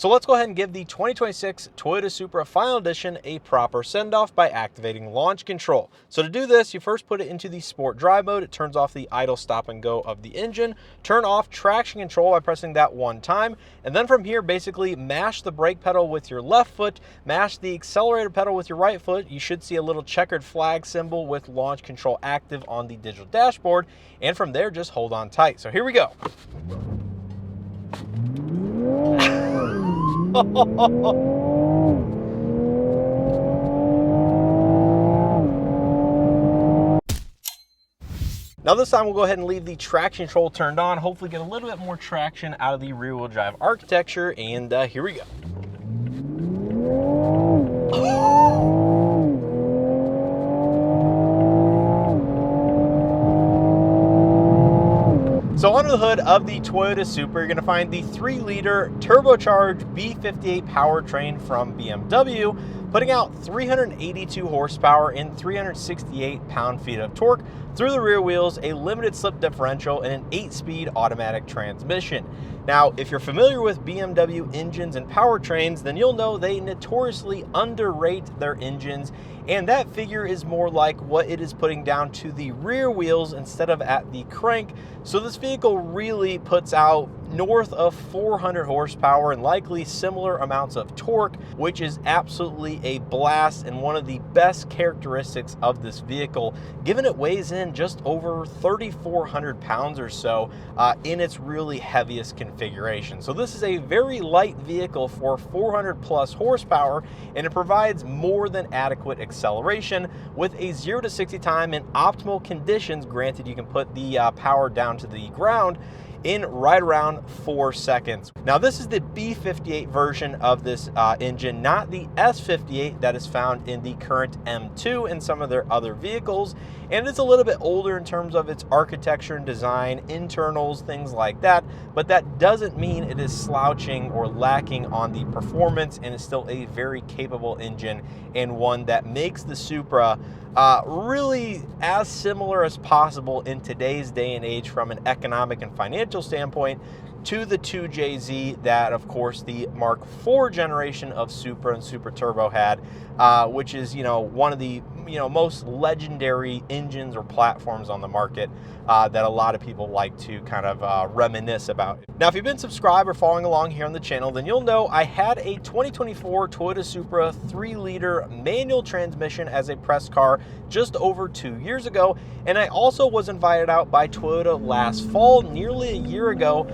So let's go ahead and give the 2026 Toyota Supra Final Edition a proper send-off by activating launch control. So to do this, you first put it into the sport drive mode. It turns off the idle stop and go of the engine. Turn off traction control by pressing that one time. And then from here, basically mash the brake pedal with your left foot, mash the accelerator pedal with your right foot. You should see a little checkered flag symbol with launch control active on the digital dashboard. And from there, just hold on tight. So here we go. Now this time we'll go ahead and leave the traction control turned on, hopefully get a little bit more traction out of the rear wheel drive architecture, and here we go. So under the hood of the Toyota Supra, you're going to find the 3-liter turbocharged B58 powertrain from BMW, putting out 382 horsepower and 368 pound-feet of torque through the rear wheels, a limited slip differential, and an 8-speed automatic transmission. Now, if you're familiar with BMW engines and powertrains, then you'll know they notoriously underrate their engines, and that figure is more like what it is putting down to the rear wheels instead of at the crank. So this vehicle really puts out north of 400 horsepower and likely similar amounts of torque, which is absolutely a blast and one of the best characteristics of this vehicle, given it weighs in just over 3,400 pounds or so in its really heaviest configuration. So this is a very light vehicle for 400 plus horsepower, and it provides more than adequate acceleration with a 0 to 60 time in optimal conditions. Granted, you can put the power down to the ground in right around 4 seconds. Now this is the B58 version of this engine, not the S58 that is found in the current M2 and some of their other vehicles, and it's a little bit older in terms of its architecture and design, internals, things like that, but that doesn't mean it is slouching or lacking on the performance, and is still a very capable engine and one that makes the Supra really as similar as possible in today's day and age from an economic and financial standpoint to the 2JZ that, of course, the Mark IV generation of Supra and Supra Turbo had, which is, one of the, most legendary engines or platforms on the market that a lot of people like to kind of reminisce about. Now, if you've been subscribed or following along here on the channel, then you'll know I had a 2024 Toyota Supra 3-liter manual transmission as a press car just over 2 years ago, and I also was invited out by Toyota last fall, nearly a year ago,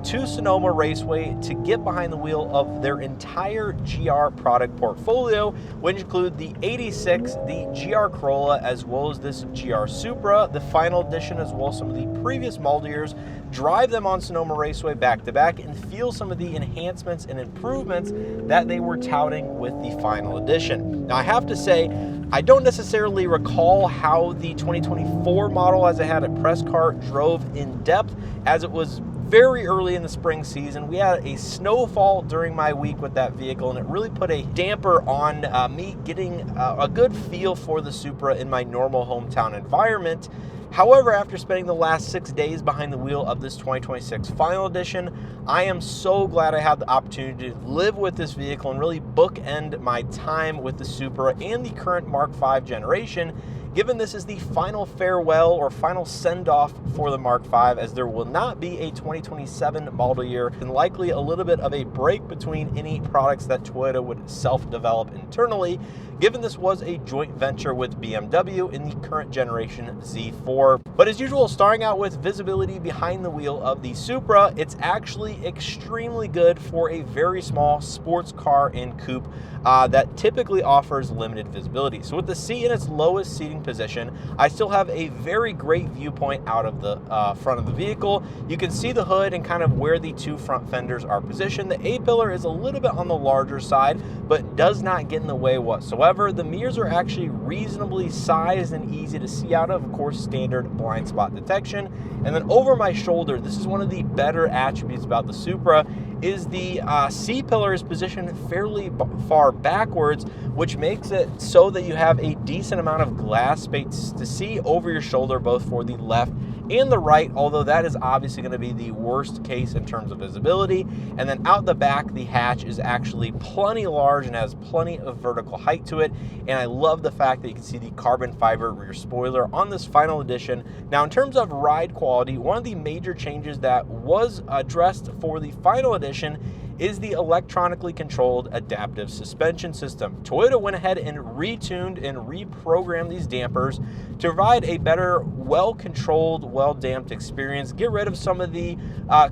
to Sonoma Raceway to get behind the wheel of their entire GR product portfolio, which include the 86, the GR Corolla, as well as this GR Supra, the final edition, as well as some of the previous model years, drive them on Sonoma Raceway back to back and feel some of the enhancements and improvements that they were touting with the final edition. Now, I have to say, I don't necessarily recall how the 2024 model, as I had a press car, drove in depth, as it was very early in the spring season. We had a snowfall during my week with that vehicle, and it really put a damper on me getting a good feel for the Supra in my normal hometown environment. However, after spending the last 6 days behind the wheel of this 2026 Final Edition, I am so glad I had the opportunity to live with this vehicle and really bookend my time with the Supra and the current Mark V generation, given this is the final farewell or final send-off for the Mark V, as there will not be a 2027 model year and likely a little bit of a break between any products that Toyota would self-develop internally, given this was a joint venture with BMW in the current generation Z4. But as usual, starting out with visibility behind the wheel of the Supra, it's actually extremely good for a very small sports car and coupe that typically offers limited visibility. So with the seat in its lowest seating position, I still have a very great viewpoint out of the front of the vehicle. You can see the hood and kind of where the two front fenders are positioned. The A-pillar is a little bit on the larger side, but does not get in the way whatsoever. The mirrors are actually reasonably sized and easy to see out of course, standard blind spot detection. And then over my shoulder, this is one of the better attributes about the Supra, is the C-pillar is positioned fairly far backwards, which makes it so that you have a decent amount of glass space to see over your shoulder, both for the left and the right, although that is obviously going to be the worst case in terms of visibility. And then out the back, the hatch is actually plenty large and has plenty of vertical height to it. And I love the fact that you can see the carbon fiber rear spoiler on this final edition. Now, in terms of ride quality, one of the major changes that was addressed for the final edition is the electronically controlled adaptive suspension system. Toyota went ahead and retuned and reprogrammed these dampers to provide a better, well-controlled, well-damped experience, get rid of some of the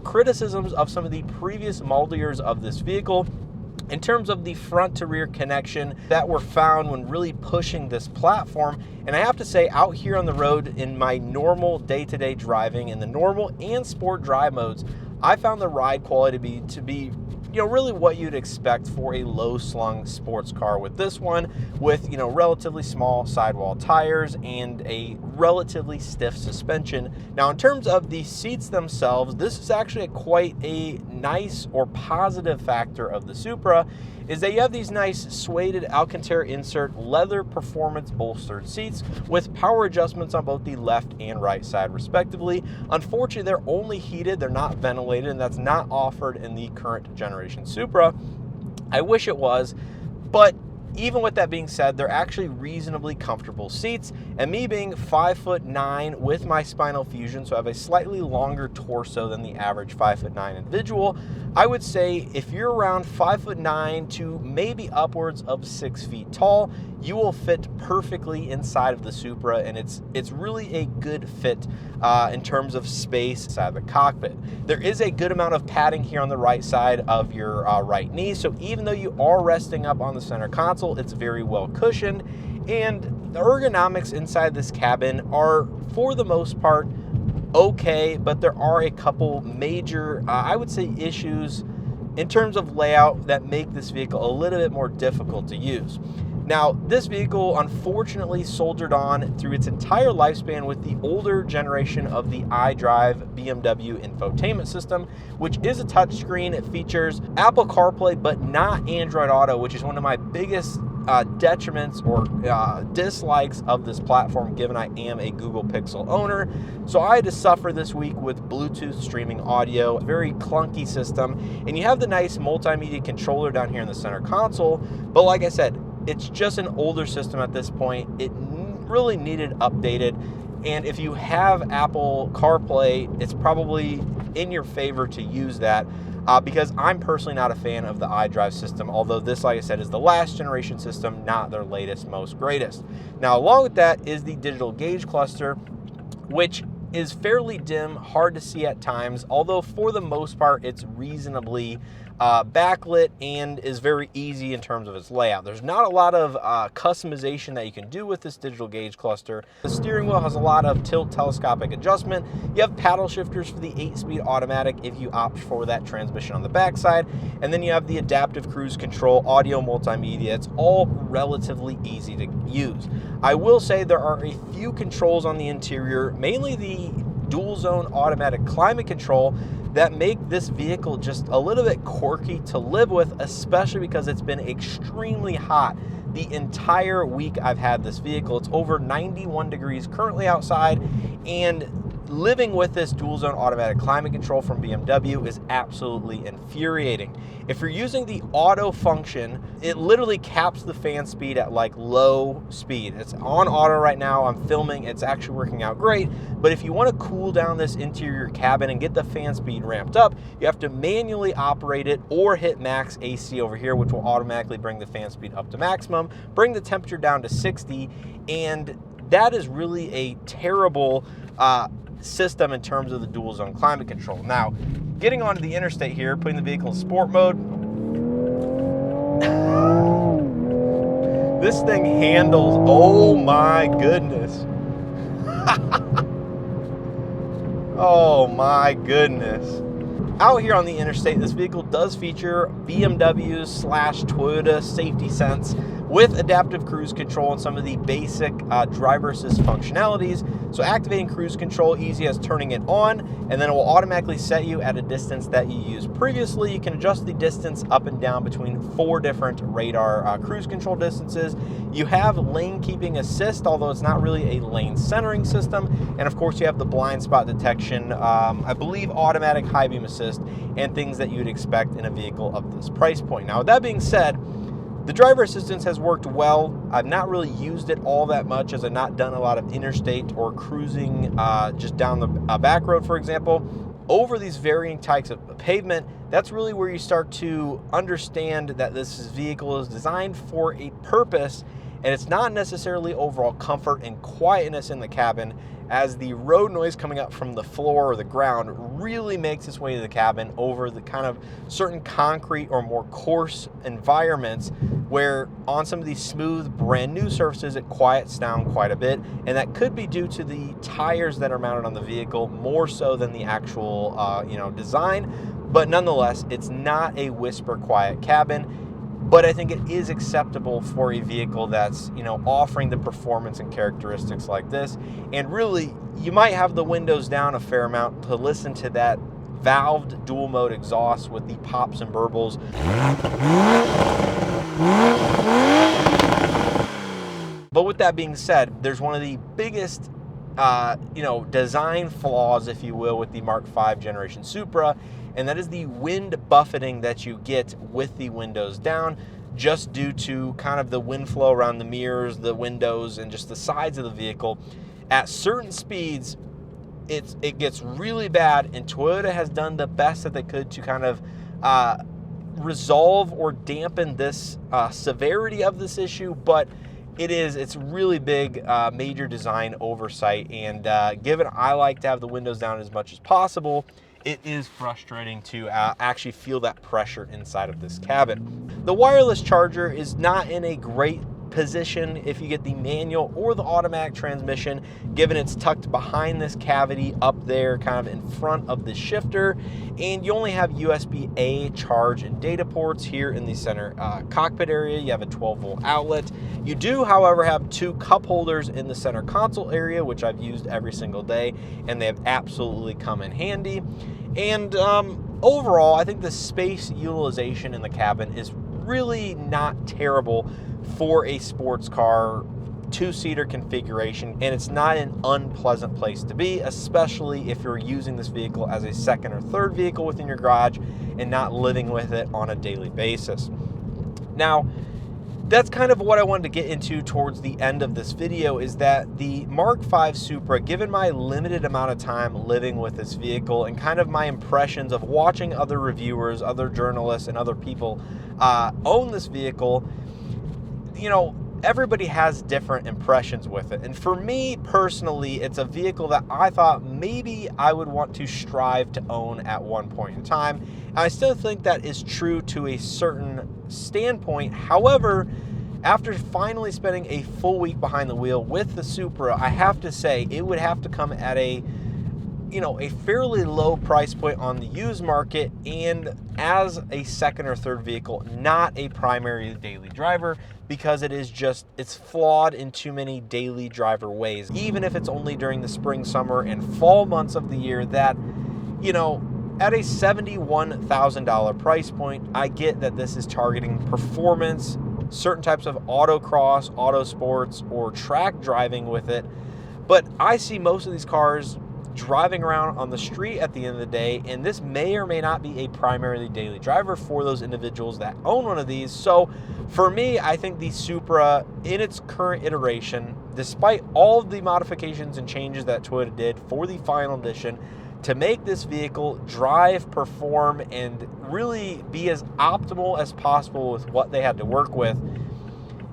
criticisms of some of the previous model years of this vehicle in terms of the front to rear connection that were found when really pushing this platform. And I have to say, out here on the road in my normal day-to-day driving, in the normal and sport drive modes, I found the ride quality to be really what you'd expect for a low-slung sports car with this one, with, relatively small sidewall tires and a relatively stiff suspension. Now, in terms of the seats themselves, this is actually quite a nice or positive factor of the Supra, is that you have these nice suede Alcantara insert leather performance bolstered seats with power adjustments on both the left and right side respectively. Unfortunately, they're only heated, they're not ventilated, and that's not offered in the current generation Supra. I wish it was, but even with that being said, they're actually reasonably comfortable seats, and me being 5'9" with my spinal fusion, so I have a slightly longer torso than the average 5'9" individual, I would say if you're around 5'9" to maybe upwards of 6 feet tall, you will fit perfectly inside of the Supra, and it's really a good fit in terms of space inside of the cockpit. There is a good amount of padding here on the right side of your right knee, so even though you are resting up on the center console, it's very well cushioned, and the ergonomics inside this cabin are, for the most part, okay, but there are a couple major, I would say, issues in terms of layout that make this vehicle a little bit more difficult to use. Now, this vehicle unfortunately soldiered on through its entire lifespan with the older generation of the iDrive BMW infotainment system, which is a touchscreen. It features Apple CarPlay, but not Android Auto, which is one of my biggest detriments or dislikes of this platform, given I am a Google Pixel owner. So I had to suffer this week with Bluetooth streaming audio, a very clunky system, and you have the nice multimedia controller down here in the center console, but like I said, it's just an older system at this point. It really needed updated, and if you have Apple CarPlay, it's probably in your favor to use that, because I'm personally not a fan of the iDrive system, although this, like I said, is the last generation system, not their latest, most greatest. Now, along with that is the digital gauge cluster, which is fairly dim, hard to see at times, although for the most part, it's reasonably backlit and is very easy in terms of its layout. There's not a lot of customization that you can do with this digital gauge cluster. The steering wheel has a lot of tilt telescopic adjustment. You have paddle shifters for the 8-speed automatic if you opt for that transmission on the backside, and then you have the adaptive cruise control, audio multimedia. It's all relatively easy to use. I will say there are a few controls on the interior, mainly the dual zone automatic climate control, that make this vehicle just a little bit quirky to live with, especially because it's been extremely hot the entire week I've had this vehicle. It's over 91 degrees currently outside, and living with this dual zone automatic climate control from BMW is absolutely infuriating. If you're using the auto function, it literally caps the fan speed at like low speed. It's on auto right now. I'm filming. It's actually working out great. But if you want to cool down this interior cabin and get the fan speed ramped up, you have to manually operate it or hit max AC over here, which will automatically bring the fan speed up to maximum, bring the temperature down to 60, and that is really a terrible system in terms of the dual zone climate control. Now, getting onto the interstate here, putting the vehicle in sport mode, this thing handles, oh my goodness. Oh my goodness. Out here on the interstate, this vehicle does feature BMW/Toyota safety sense, with adaptive cruise control and some of the basic driver assist functionalities. So activating cruise control, easy as turning it on, and then it will automatically set you at a distance that you used previously. You can adjust the distance up and down between 4 different radar cruise control distances. You have lane keeping assist, although it's not really a lane centering system. And of course you have the blind spot detection, I believe automatic high beam assist, and things that you'd expect in a vehicle of this price point. Now with that being said, the driver assistance has worked well. I've not really used it all that much, as I've not done a lot of interstate or cruising just down the back road, for example. Over these varying types of pavement, that's really where you start to understand that this vehicle is designed for a purpose, and it's not necessarily overall comfort and quietness in the cabin, as the road noise coming up from the floor or the ground really makes its way to the cabin over the kind of certain concrete or more coarse environments, where on some of these smooth brand new surfaces it quiets down quite a bit, and that could be due to the tires that are mounted on the vehicle more so than the actual design. But nonetheless, it's not a whisper quiet cabin. But I think it is acceptable for a vehicle that's, offering the performance and characteristics like this. And really, you might have the windows down a fair amount to listen to that valved dual mode exhaust with the pops and burbles. But with that being said, there's one of the biggest design flaws, if you will, with the Mark V generation Supra, and that is the wind buffeting that you get with the windows down, just due to kind of the wind flow around the mirrors, the windows, and just the sides of the vehicle. At certain speeds, it gets really bad, and Toyota has done the best that they could to kind of resolve or dampen this severity of this issue, but it's really big, major design oversight, and given I like to have the windows down as much as possible, it is frustrating to actually feel that pressure inside of this cabin. The wireless charger is not in a great position if you get the manual or the automatic transmission, given it's tucked behind this cavity up there, kind of in front of the shifter, and you only have USB-A charge and data ports here in the center cockpit area. You have a 12-volt outlet. You do, however, have 2 cup holders in the center console area, which I've used every single day, and they have absolutely come in handy. And overall, I think the space utilization in the cabin is really not terrible for a sports car 2-seater configuration, and it's not an unpleasant place to be, especially if you're using this vehicle as a second or third vehicle within your garage and not living with it on a daily basis. Now, that's kind of what I wanted to get into towards the end of this video, is that the Mark V Supra, given my limited amount of time living with this vehicle and kind of my impressions of watching other reviewers, other journalists, and other people own this vehicle, everybody has different impressions with it. And for me personally, it's a vehicle that I thought maybe I would want to strive to own at one point in time. And I still think that is true to a certain standpoint. However, after finally spending a full week behind the wheel with the Supra, I have to say it would have to come at a fairly low price point on the used market, and as a second or third vehicle, not a primary daily driver, because it's flawed in too many daily driver ways. Even if it's only during the spring, summer, and fall months of the year, that, at a $71,000 price point, I get that this is targeting performance, certain types of autocross, auto sports, or track driving with it. But I see most of these cars driving around on the street at the end of the day, and this may or may not be a primarily daily driver for those individuals that own one of these. So for me, I think the Supra in its current iteration, despite all of the modifications and changes that Toyota did for the final edition to make this vehicle drive, perform, and really be as optimal as possible with what they had to work with,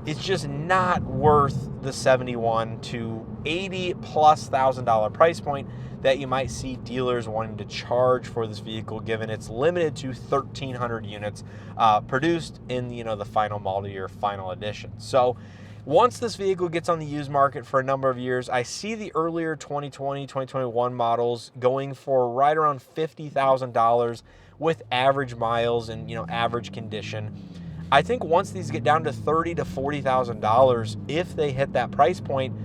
it's just not worth the $71,000 to $80,000+ price point that you might see dealers wanting to charge for this vehicle, given it's limited to 1,300 units produced in the final model year, final edition. So once this vehicle gets on the used market for a number of years, I see the earlier 2020, 2021 models going for right around $50,000 with average miles and average condition. I think once these get down to $30,000 to $40,000, if they hit that price point,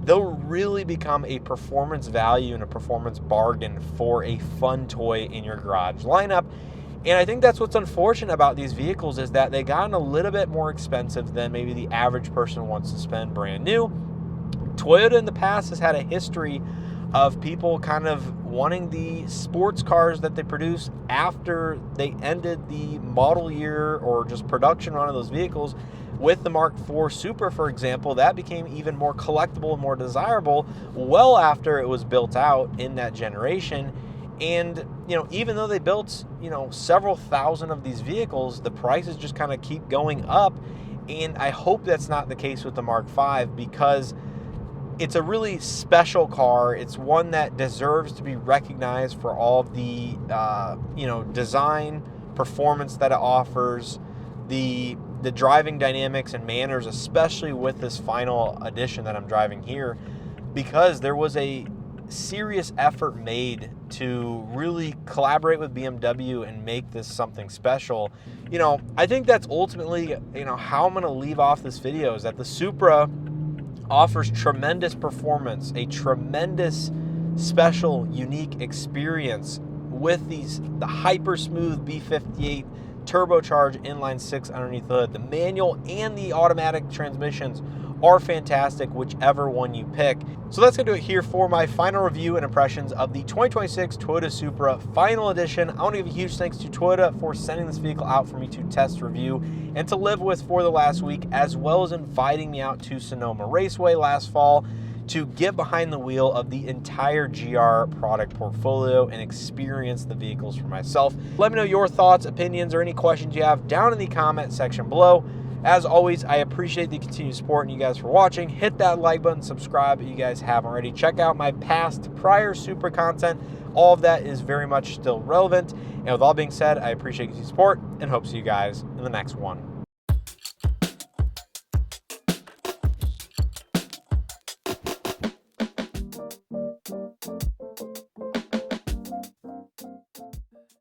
they'll really become a performance value and a performance bargain for a fun toy in your garage lineup. And I think that's what's unfortunate about these vehicles, is that they gotten a little bit more expensive than maybe the average person wants to spend brand new. Toyota in the past has had a history of people kind of wanting the sports cars that they produce after they ended the model year or just production run of those vehicles. With the Mark IV Supra, for example, that became even more collectible and more desirable well after it was built out in that generation. And, even though they built, several thousand of these vehicles, the prices just kind of keep going up. And I hope that's not the case with the Mark V, because it's a really special car. It's one that deserves to be recognized for all of the, design, performance that it offers, the driving dynamics and manners, especially with this final edition that I'm driving here, because there was a serious effort made to really collaborate with BMW and make this something special. I think that's ultimately, how I'm going to leave off this video, is that the Supra offers tremendous performance, a tremendous special, unique experience with the hyper smooth B58 turbocharged inline six underneath the hood. The manual and the automatic transmissions are fantastic, whichever one you pick. So that's going to do it here for my final review and impressions of the 2026 Toyota Supra Final Edition. I want to give a huge thanks to Toyota for sending this vehicle out for me to test, review, and to live with for the last week, as well as inviting me out to Sonoma Raceway last fall to get behind the wheel of the entire GR product portfolio and experience the vehicles for myself. Let me know your thoughts, opinions, or any questions you have down in the comment section below. As always, I appreciate the continued support and you guys for watching. Hit that like button, subscribe if you guys haven't already. Check out my past, prior Supra content. All of that is very much still relevant. And with all being said, I appreciate your support and hope to see you guys in the next one.